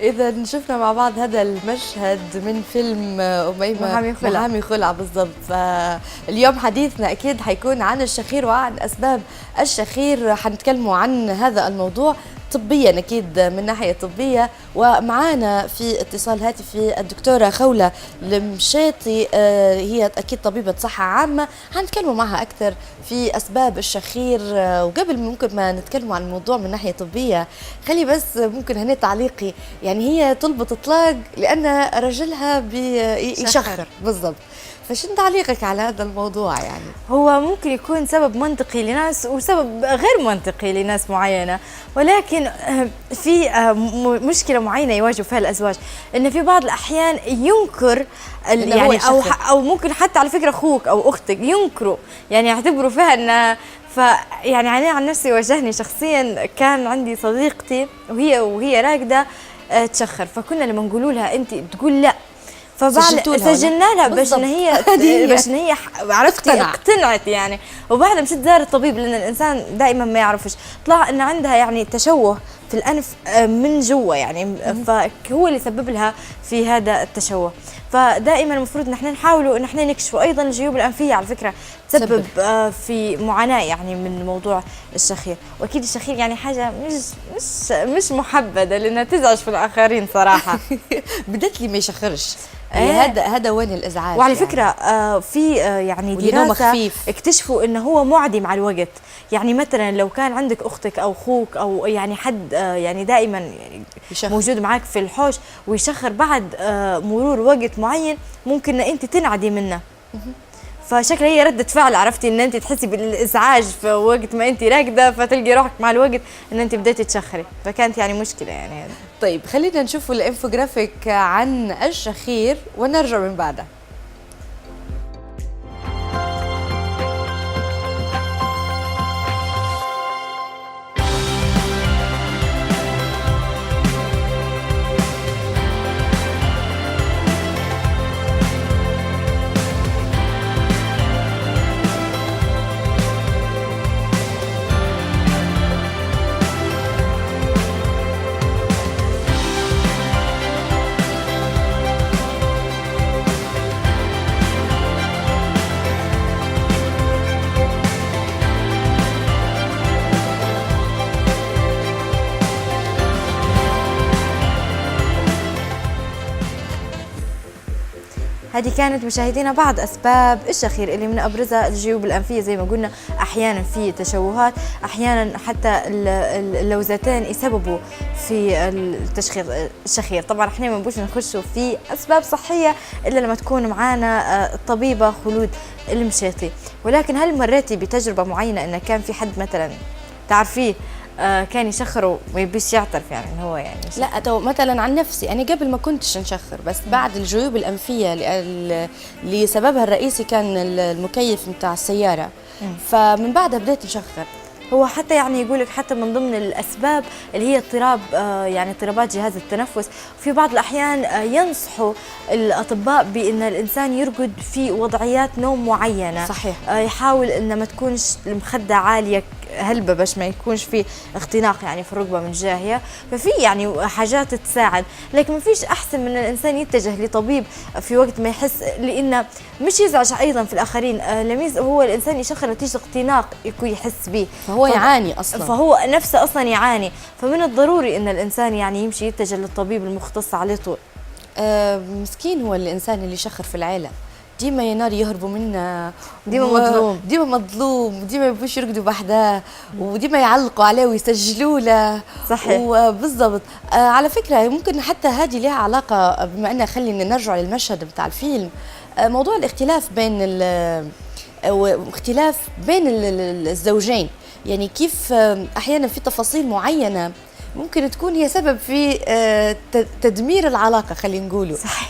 إذا شفنا مع بعض هذا المشهد من فيلم أميمة محامي خلع بالضبط. فاليوم حديثنا أكيد حيكون عن الشخير وعن أسباب الشخير، حنتكلموا عن هذا الموضوع طبيا أكيد من ناحية طبية. ومعانا في اتصال هاتفي الدكتورة خولة المشيطي، هي أكيد طبيبة صحة عامة، حنتكلموا معها أكثر في أسباب الشخير. وقبل ممكن ما نتكلموا عن الموضوع من ناحية طبية، خلي بس ممكن هنا تعليقي، يعني هي طلبت إطلاق لأن رجلها بيشخر بالضبط، فشن تعليقك على هذا الموضوع؟ يعني هو ممكن يكون سبب منطقي لناس وسبب غير منطقي لناس معينة، ولكن في مشكلة معينة يواجه فيها الأزواج، إن في بعض الأحيان ينكر يعني أو ممكن حتى على فكرة أخوك أو أختك ينكروا، يعني يعتبروا فيها إنها يعني أنا عن نفسي واجهني شخصيا، كان عندي صديقتي وهي راقدة تشخر، فكنا لما نقول لها أنت تقول لا، سجلنا لها باش ان هي عرفتي اقتنعت يعني. وبعدها مشيت زار الطبيب، لان الانسان دائما ما يعرفش، طلع ان عندها يعني تشوه في الانف من جوا يعني، فهو اللي سبب لها في هذا التشوه. فدائما المفروض نحن نحاولوا ان احنا نكشف. وايضا الجيوب الانفيه على فكره تسبب في معاناه يعني من موضوع الشخير. واكيد الشخير يعني حاجه مش محبذه، لانها تزعج في الاخرين صراحه. بدت لي ما يشخرش، هذا وين الازعاج. وعلى يعني فكره في يعني دراسه اكتشفوا انه هو معدي مع الوقت. يعني مثلا لو كان عندك اختك او اخوك او يعني حد يعني دائما يعني موجود معك في الحوش ويشخر، بعد مرور وقت معين ممكن ان انت تنعدي منه. فشكلها هي ردة فعل، عرفتي ان انت تحسي بالازعاج في وقت ما انت راكده، فتلقي روحك مع الوقت ان انت بديتي تشخري، فكانت يعني مشكله يعني. طيب خلينا نشوف الانفوجرافيك عن الشخير ونرجع من بعدها. هذه كانت مشاهدينا بعض أسباب الشخير، اللي من أبرزها الجيوب الأنفية زي ما قلنا، أحيانا في تشوهات، أحيانا حتى اللوزتين يسببوا في الشخير. طبعا احنا ما بنبوش نخشوا في أسباب صحية إلا لما تكون معانا الطبيبة خلود المشيطي. ولكن هل مريتي بتجربة معينة إن كان في حد مثلا تعرفيه كان يشخر وما يبيش يعترف يعني إن هو يعني لا مثلا عن نفسي أنا قبل ما كنتش نشخر، بس بعد الجيوب الأنفية اللي سببها الرئيسي كان المكيف متاع السيارة، فمن بعدها بديت نشخر. هو حتى يعني يقولك حتى من ضمن الأسباب اللي هي اضطراب يعني اضطرابات جهاز التنفس. في بعض الأحيان ينصحوا الأطباء بأن الإنسان يرقد في وضعيات نوم معينة. صحيح. يحاول أن ما تكونش المخدة عالية هلبة باش ما يكونش في اختناق يعني في الركبة من جاهية. ففي يعني حاجات تساعد، لكن ما فيش أحسن من الإنسان يتجه لطبيب في وقت ما يحس، لأنه مش يزعج أيضا في الآخرين. لميز هو الإنسان يشخر نتيجة اختناق يكون يحس به، فهو يعاني أصلا، فهو نفسه أصلا يعاني. فمن الضروري أن الإنسان يعني يمشي يتجه للطبيب المختص على طول. مسكين هو الإنسان اللي يشخر في العائلة، ديما يا نار يهربوا منه، ديما مظلوم، وديما يبوش يرقدوا بحداه، وديما يعلقوا عليه ويسجلوا له. صحيح. وبالضبط. على فكرة ممكن حتى هذه لها علاقة، بما أن خلينا نرجع للمشهد بتاع الفيلم، موضوع الاختلاف بين الزوجين، يعني كيف أحيانا في تفاصيل معينة ممكن تكون هي سبب في تدمير العلاقة، خلينا نقوله. صحيح.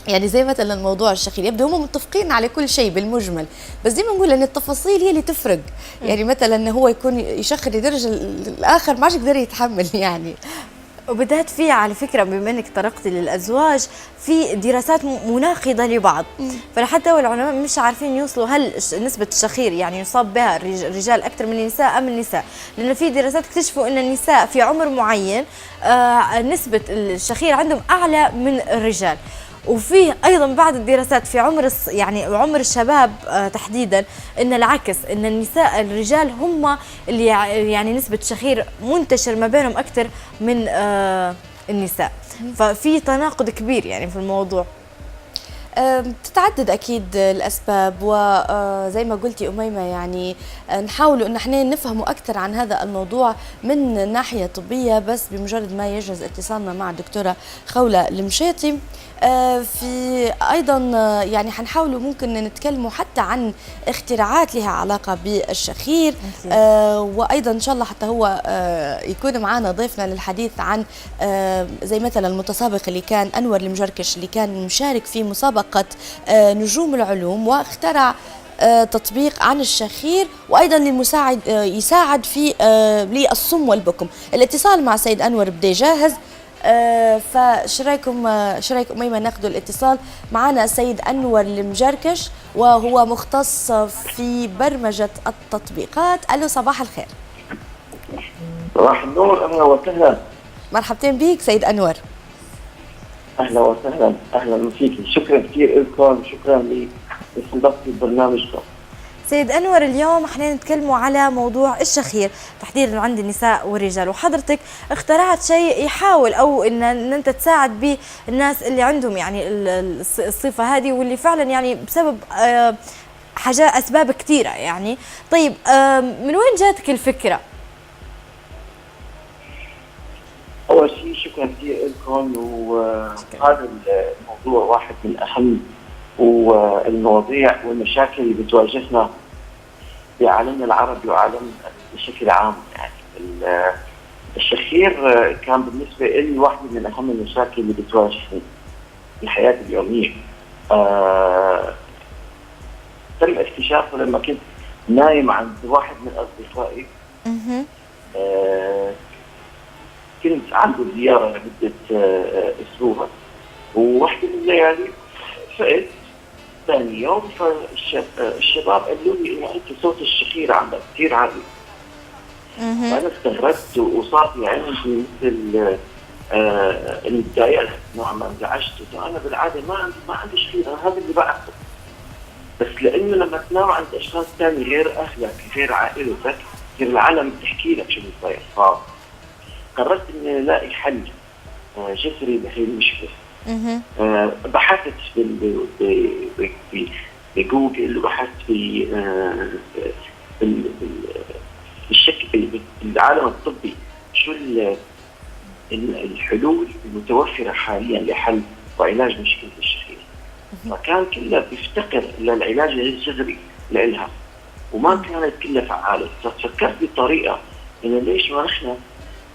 يعني زي مثلا موضوع الشخير، يبدو هم متفقين على كل شيء بالمجمل، بس ديما نقول ان التفاصيل هي اللي تفرق. يعني مثلا هو يكون يشخر لدرجه الاخر ما عادش يقدر يتحمل يعني. وبدأت فيها على فكرة، بما انك طرقتي للأزواج، في دراسات مناقضة لبعض. فلحتى والعلماء مش عارفين يوصلوا هل نسبة الشخير يعني يصاب بها الرجال أكثر من النساء أم النساء، لأن في دراسات اكتشفوا أن النساء في عمر معين نسبة الشخير عندهم أعلى من الرجال. وفيه ايضا بعض الدراسات في عمر يعني عمر الشباب تحديدا ان العكس، ان النساء الرجال هم اللي يعني نسبه شخير منتشر ما بينهم اكثر من النساء. ففي تناقض كبير يعني في الموضوع. تتعدد اكيد الاسباب، وزي ما قلتي اميمه يعني نحاولوا ان احنا نفهموا اكثر عن هذا الموضوع من ناحيه طبيه، بس بمجرد ما يجهز اتصالنا مع الدكتوره خوله المشيطي. في ايضا يعني حنحاولوا ممكن نتكلموا حتى عن اختراعات لها علاقه بالشخير، وايضا ان شاء الله حتى هو يكون معنا ضيفنا للحديث عن زي مثلا المتسابق اللي كان انور المجركش، اللي كان مشارك في مسابقه نجوم العلوم واخترع تطبيق عن الشخير، وايضا للمساعد يساعد في للصم والبكم. الاتصال مع السيد انور بدي جاهز، فشرايكم أميمة ناخذوا الاتصال. معنا السيد أنور المجركش وهو مختص في برمجة التطبيقات. ألو، صباح الخير. صباح النور، أهلا وسهلا. مرحبتين بك سيد أنور. أهلا وسهلا، أهلا فيك. شكرا كثير لكم، شكرا لاستضافتي ببرنامجكم. سيد أنور، اليوم احنا نتكلموا على موضوع الشخير تحديدا عند النساء والرجال، وحضرتك اخترعت شيء يحاول او ان انت تساعد به الناس اللي عندهم يعني الصفة هذه، واللي فعلا يعني بسبب حاجات اسباب كثيرة يعني. طيب من وين جاتك الفكرة؟ اول شيء شكرا كثير لكم، وهذا الموضوع واحد من اهم والمواضيع والمشاكل اللي بتواجهنا في عالمنا العربي وعالم بشكل عام. يعني الشخير كان بالنسبه لي واحده من اهم المشاكل اللي بتواجهني في حياتي اليوميه. تم اكتشافه لما كنت نايم عند واحد من اصدقائي. كنت عنده زياره لمده اسبوع، وواحده من الليالي فقت ثاني يوم، فالشباب قالوا لي انه انت صوت الشخير عندك كثير عالي. فانا استغربت وصار لي عندي مثل اني تضايقت نوعا ما، انزعجت. انا بالعاده ما عندي شخير، انا هذا اللي بعرفه. بس لانه لما تنام عند اشخاص ثاني غير اهلك غير عائلتك غير العالم بتحكي لك شو صاير. فقررت اني الاقي حل جذري لهي المشكله. بحثت بجوجل، وبحثت بالعالم الطبي شو الحلول المتوفره حاليا لحل وعلاج مشكله الشخير. فكان كلها بيفتقر للعلاج الجذري لإلها، وما كانت كلها فعاله. ففكرت بطريقه انه ليش ما نحن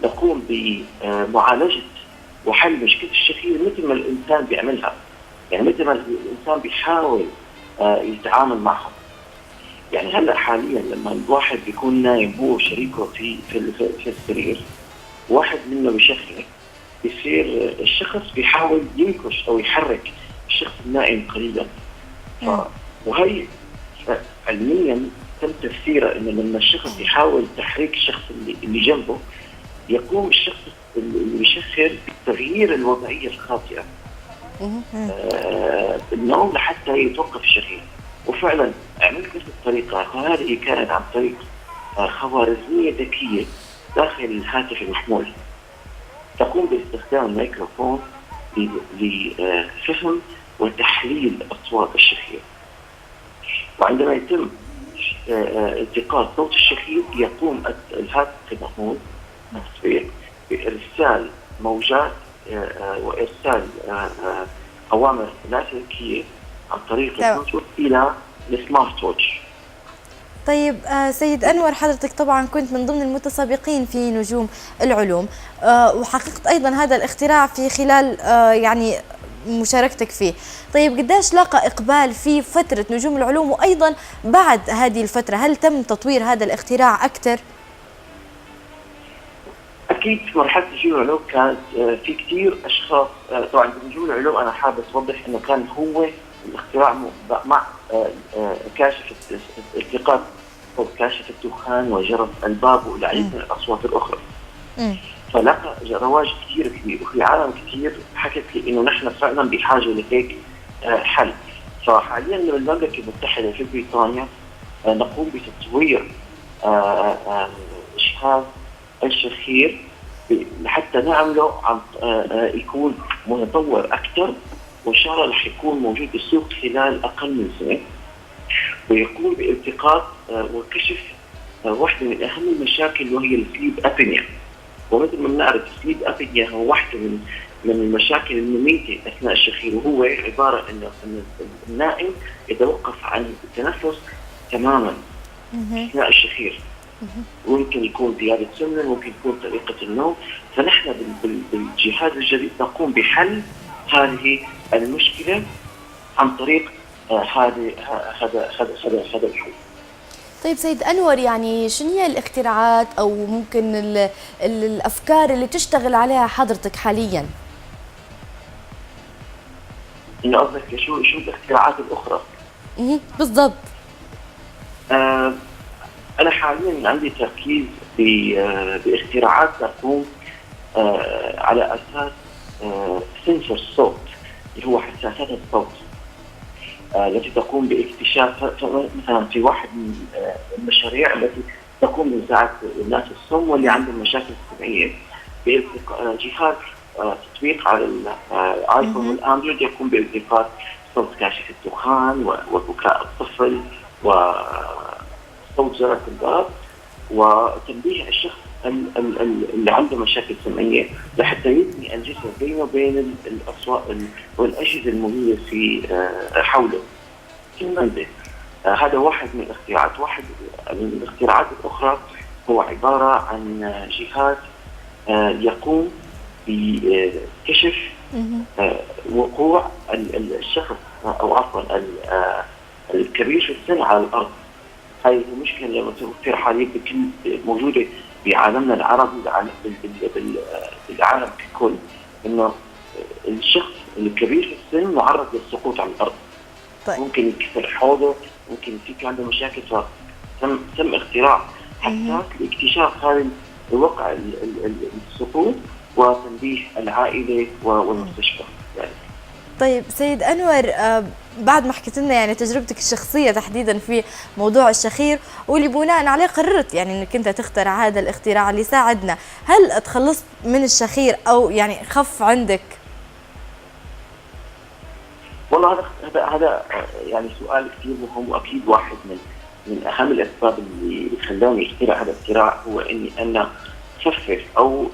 نقوم بمعالجه وحل مشكلة الشخير مثل ما الإنسان بيعملها، يعني مثل ما الإنسان بيحاول يتعامل معها. يعني هلا حاليا لما الواحد بيكون نايم هو وشريكه في السرير، واحد منه بيشخر، بيصير الشخص بيحاول ينكش أو يحرك الشخص النائم قليلا. وهي علميا تم تفسيرها إنه لما الشخص يحاول تحريك الشخص اللي جنبه، يقوم الشخص اللي بيشخر بتغيير الوضعيه الخاطئه النوم لحتى يتوقف الشخير. وفعلا عملت نفس الطريقه، وهذه كانت عن طريق خوارزميه ذكيه داخل الهاتف المحمول، تقوم باستخدام الميكروفون لفهم وتحليل اصوات الشخير. وعندما يتم التقاط صوت الشخير، يقوم الهاتف المحمول بإرسال موجات وإرسال أوامر لاسلكية عن طريق البلوتوث إلى السمارت ووتش. طيب سيد أنور، حضرتك طبعا كنت من ضمن المتسابقين في نجوم العلوم، وحققت أيضا هذا الاختراع في خلال يعني مشاركتك فيه. طيب قداش لاقى إقبال في فترة نجوم العلوم، وأيضا بعد هذه الفترة هل تم تطوير هذا الاختراع أكثر؟ اكيد في مرحله نجوم العلوم كانت في كثير اشخاص. طبعا بنجوم العلوم انا حابب اوضح انه كان هو الاختراع مع كاشف التقاط صوت كاشف الدخان وجرس الباب والعديد من الاصوات الاخرى. فلقى رواج كثير كبير، وفي عالم كثير حكت لي انه نحن فعلا بحاجه لهيك حل. فحاليا من المملكه المتحده في بريطانيا نقوم بتطوير جهاز الشخير لحتى نعمله عن يكون متطور اكثر، وان شاء الله رح يكون موجود بالسوق خلال اقل من سنه، ويقوم بالتقاط وكشف واحده من اهم المشاكل وهي السليب ابنيا. ومثل ما بنعرف السليب ابنيا هو واحده من المشاكل المميته اثناء الشخير، وهو عباره انه النائم يتوقف عن التنفس تماما اثناء الشخير. ممكن يكون زياده سمنه، ممكن يكون طريقه النوم. فنحن بالجهاز الجديد نقوم بحل هذه المشكله عن طريق هذا الحل. طيب سيد أنور، يعني شنو هي الاختراعات أو ممكن الأفكار اللي تشتغل عليها حضرتك حالياً؟ إنه قصدك شو الاختراعات الأخرى؟ بالضبط. أنا حالياً عندي تركيز باختراعات تقوم على أساس سنسور الصوت اللي هو حساسات الصوت التي تقوم باكتشاف. مثلا في واحد من المشاريع التي تقوم بمساعدة الناس الصم واللي عندهم مشاكل سمعية بجهاز تطبيق على الايفون والاندرويد يقوم بالتقاط صوت كاشف الدخان وبكاء الطفل وصوت جرس الباب وتنبيه الشخص اللي عنده مشاكل سمعيه لحتى يبني الجسر بينه وبين الاصوات والاجهزه الموجوده في حوله في المنزل. هذا واحد من الاختراعات. واحد من الاختراعات الاخرى هو عباره عن جهاز يقوم بكشف وقوع الشخص او عفوا الكبير في السن على الارض. هاي المشكله اللي تصير حاليا موجوده بعالمنا العربي بالعالم ككل، انه الشخص الكبير في السن معرض للسقوط على الارض. طيب. ممكن يكسر حوضه، ممكن يصير عنده مشاكل. فتم اختراع حساس لاكتشاف هذا الوقع السقوط وتنبيه العائله والمستشفى يعني. طيب سيد أنور، بعد ما حكيت لنا يعني تجربتك الشخصية تحديدا في موضوع الشخير واللي بناء عليه قررت يعني انك انت تخترع هذا الاختراع اللي ساعدنا، هل تخلصت من الشخير او يعني خف عندك؟ والله هذا يعني سؤال كثير مهم، واكيد واحد من اهم الاسباب اللي خلاني اخترع هذا الاختراع هو اني انا خفف او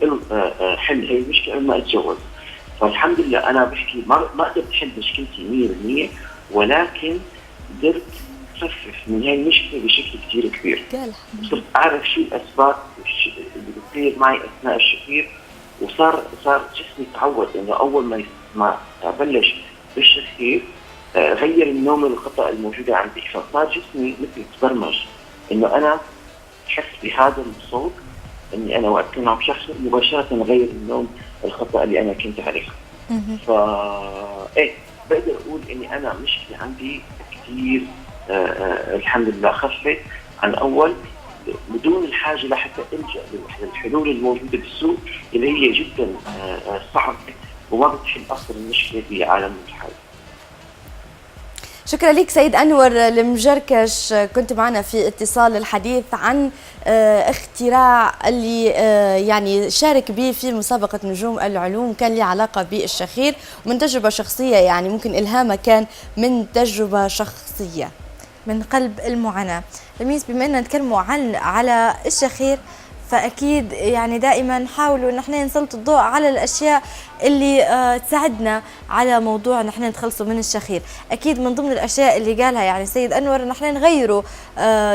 حل هي المشكله ما اتجوز. فالحمد لله انا بحكي ما قدرت احل مشكلتي 100%، ولكن قدرت اخفف من هاي المشكله بشكل كثير كبير. صرت اعرف شو الاسباب اللي بتصير معي اثناء الشخير، وصار جسمي تعود انه اول ما بلش بالشخير غير النوم الخطا الموجوده عندي. فصار جسمي مثل تبرمج انه انا احس بهذا الصوت، اني انا وقت كنت عم شخر مباشره غير النوم الخطا اللي انا كنت عليها. بقدر اقول اني انا مشكله عندي كثير الحمد لله خفت عن اول، بدون الحاجه لحتى الجا للحلول الموجوده بالسوق اللي هي جدا صعبه وما بتحل اصلا المشكله في عالم الحال. شكرا لك سيد أنور المجركش، كنت معنا في اتصال الحديث عن اختراع اللي يعني شارك به في مسابقة نجوم العلوم، كان له علاقة بالشخير ومن تجربة شخصية، يعني ممكن إلهامه كان من تجربة شخصية من قلب المعاناة. لميس، بما أننا نتكلموا على الشخير فأكيد يعني دائما نحاولوا نحن نسلط الضوء على الأشياء اللي تساعدنا على موضوع نحن نتخلصوا من الشخير. أكيد من ضمن الأشياء اللي قالها يعني سيد أنور نحن نغيروا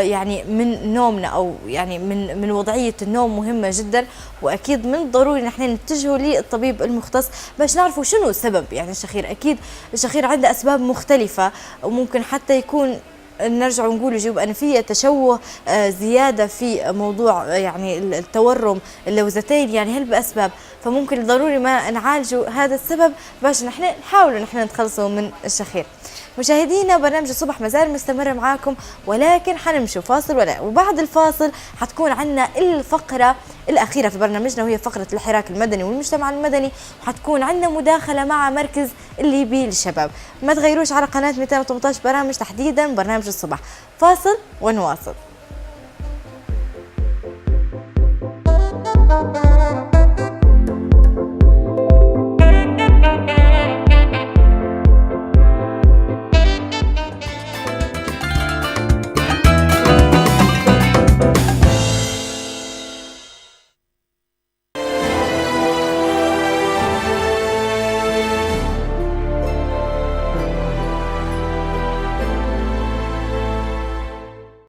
يعني من نومنا، أو يعني من وضعية النوم مهمة جدا، وأكيد من الضروري نحن نتجهوا للطبيب المختص باش نعرفوا شنو سبب يعني الشخير. أكيد الشخير عنده أسباب مختلفة، وممكن حتى يكون نرجع ونقول جيوب أنفية، تشوه زيادة في موضوع يعني التورم اللوزتين، يعني هل بأسباب، فممكن ضروري ما نعالجوا هذا السبب باش نحن نحاولوا نحن نتخلصوا من الشخير. مشاهدينا برنامج الصبح مازال مستمر معاكم، ولكن حنمشوا فاصل وبعد الفاصل حتكون عندنا الفقرة الأخيرة في برنامجنا وهي فقرة الحراك المدني والمجتمع المدني، وحتكون عندنا مداخلة مع مركز الليبي للشباب. ما تغيروش على قناة 218 برامج، تحديدا برنامج الصبح. فاصل ونواصل.